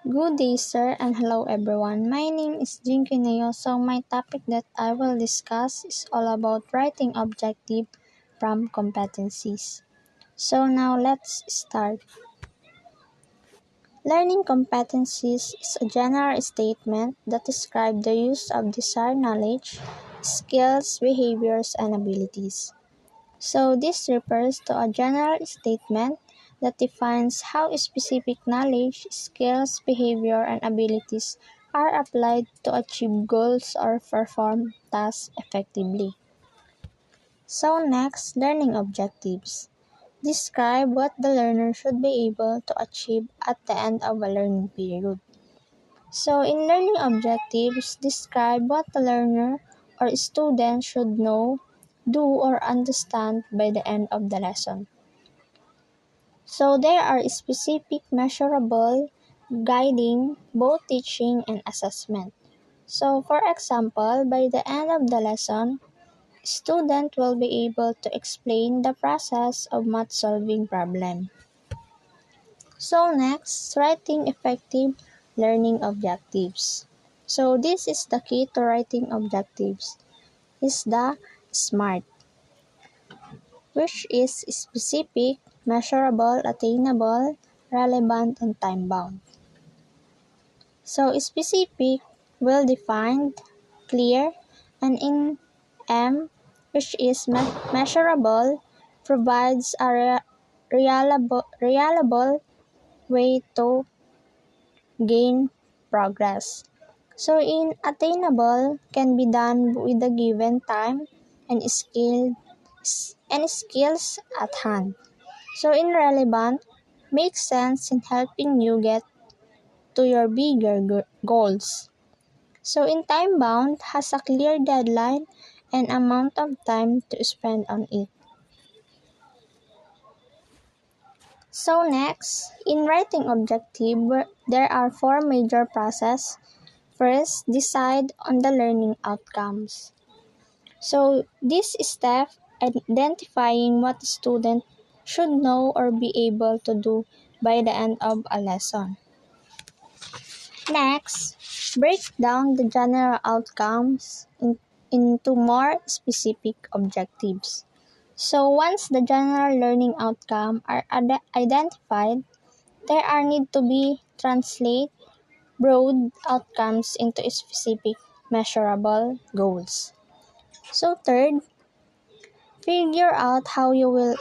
Good day, sir, and hello, everyone. My name is Jinkineo. So, my topic that I will discuss is all about writing objective from competencies. So, now let's start. Learning competencies is a general statement that describes the use of desired knowledge, skills, behaviors, and abilities. So, this refers to a general statement that defines how specific knowledge, skills, behavior, and abilities are applied to achieve goals or perform tasks effectively. So, next, learning objectives. Describe what the learner should be able to achieve at the end of a learning period. So, in learning objectives, describe what the learner or student should know, do, or understand by the end of the lesson. So, there are specific, measurable, guiding, both teaching and assessment. So, for example, by the end of the lesson, student will be able to explain the process of math solving problem. So next, writing effective learning objectives. So this is the key to writing objectives, is the SMART, which is specific, measurable, attainable, relevant, and time-bound. So specific, well-defined, clear, and in M, which is measurable, provides a reliable way to gain progress. So in attainable can be done with the given time and skills at hand. So in relevant makes sense in helping you get to your bigger goals. So in time bound has a clear deadline and amount of time to spend on it. So next, in writing objective, there are four major processes. First, decide on the learning outcomes. So this step identifying what the student should know or be able to do by the end of a lesson. Next, break down the general outcomes into more specific objectives. So once the general learning outcomes are identified, there are need to be translate broad outcomes into specific measurable goals. So third, figure out how you will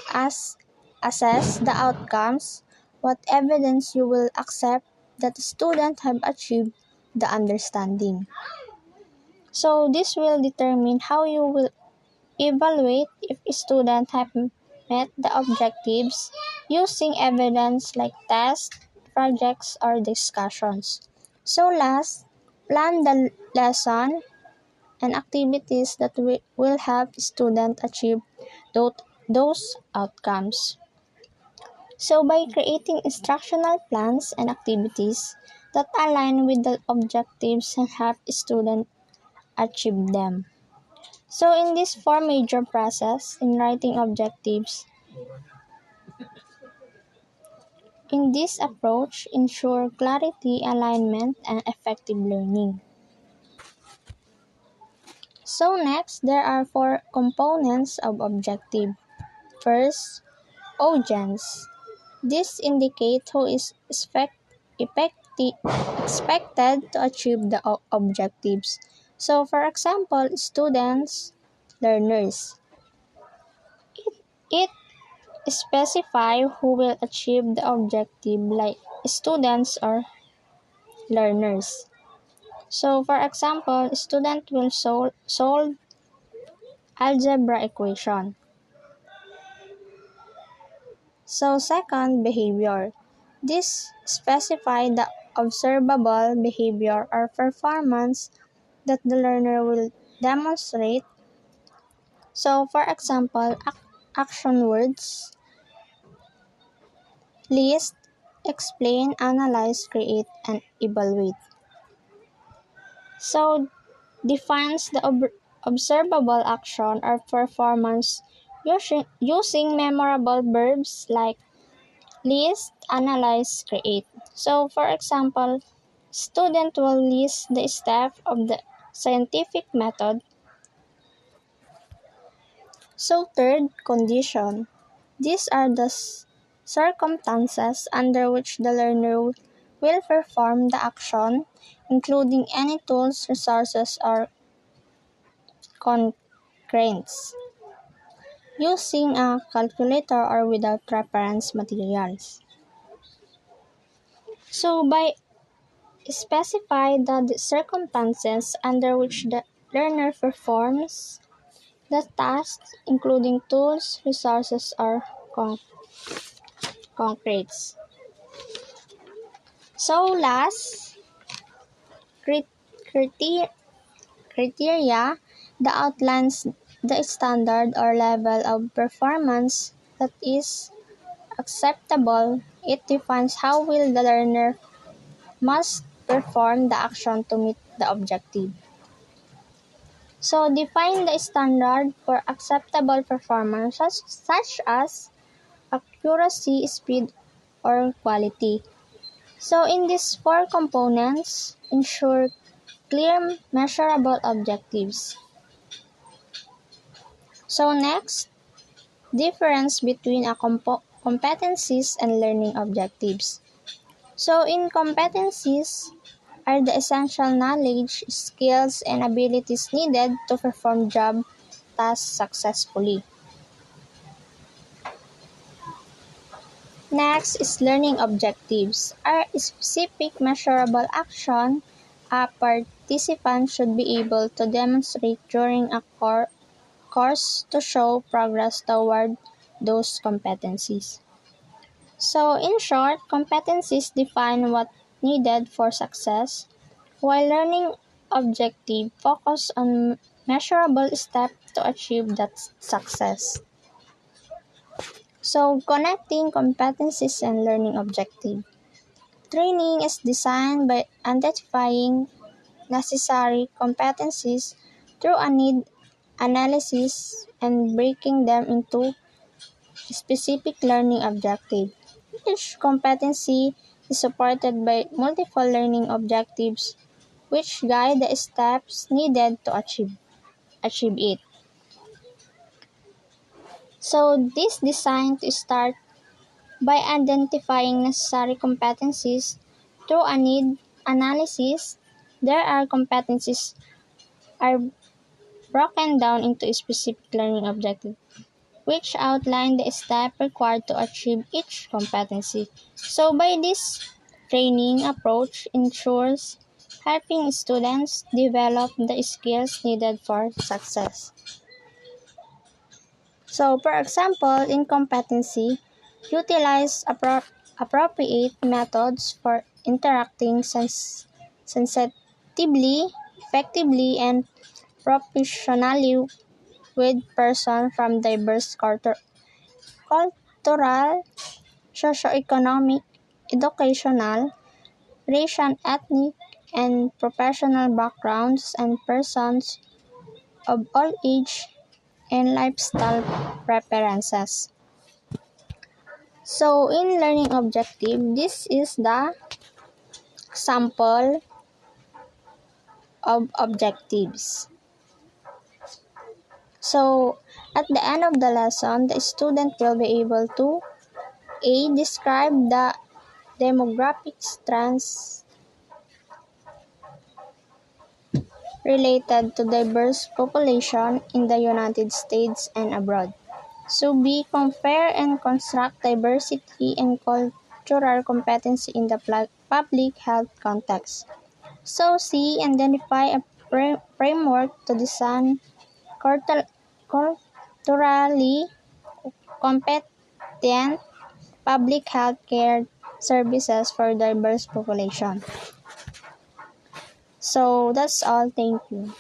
assess the outcomes, what evidence you will accept that the student have achieved the understanding. So this will determine how you will evaluate if a student have met the objectives using evidence like tests, projects, or discussions. So last, plan the lesson and activities that will help students achieve those outcomes. So by creating instructional plans and activities that align with the objectives and help students achieve them. So in this four major process in writing objectives, in this approach ensure clarity, alignment, and effective learning. So next, there are four components of objective. First, audience. This indicates who is expected to achieve the objectives. So for example, students, learners. It specify who will achieve the objective like students or learners. So for example, student will solve algebra equation. So second, behavior. This specify the observable behavior or performance that the learner will demonstrate. So for example, action words, list, explain, analyze, create, and evaluate. So defines the observable action or performance using memorable verbs like List, analyze, create. So, for example, student will list the steps of the scientific method. So, third, condition. These are the circumstances under which the learner will perform the action, including any tools, resources, or constraints, using a calculator or without reference materials. So, by specify the circumstances under which the learner performs the task, including tools, resources, or concretes. So last, criteria that outlines the standard or level of performance that is acceptable. It defines how will the learner must perform the action to meet the objective. So define the standard for acceptable performance such as accuracy, speed, or quality. So in these four components, ensure clear, measurable objectives. So next, difference between competencies and learning objectives. So in competencies are the essential knowledge, skills, and abilities needed to perform job tasks successfully. Next is learning objectives, are specific measurable action a participant should be able to demonstrate during a course to show progress toward those competencies. So in short, competencies define what needed for success, while learning objective focus on measurable steps to achieve that success. So connecting competencies and learning objective. Training is designed by identifying necessary competencies through a need analysis and breaking them into specific learning objectives. Each competency is supported by multiple learning objectives which guide the steps needed to achieve it. So this designed to start by identifying necessary competencies through a need analysis. There are competencies are broken down into specific learning objectives, which outline the steps required to achieve each competency. So by this training approach ensures helping students develop the skills needed for success. So for example, in competency, utilize appropriate methods for interacting sensitively, effectively, and professionally with persons from diverse cultural, socioeconomic, educational, racial, ethnic, and professional backgrounds, and persons of all age and lifestyle preferences. So in learning objective, this is the sample of objectives. So at the end of the lesson, the student will be able to A. Describe the demographic trends related to diverse population in the United States and abroad. So B. Compare and construct diversity and cultural competency in the public health context. So C. Identify a framework to design culturally competent public health care services for diverse population. So that's all. Thank you.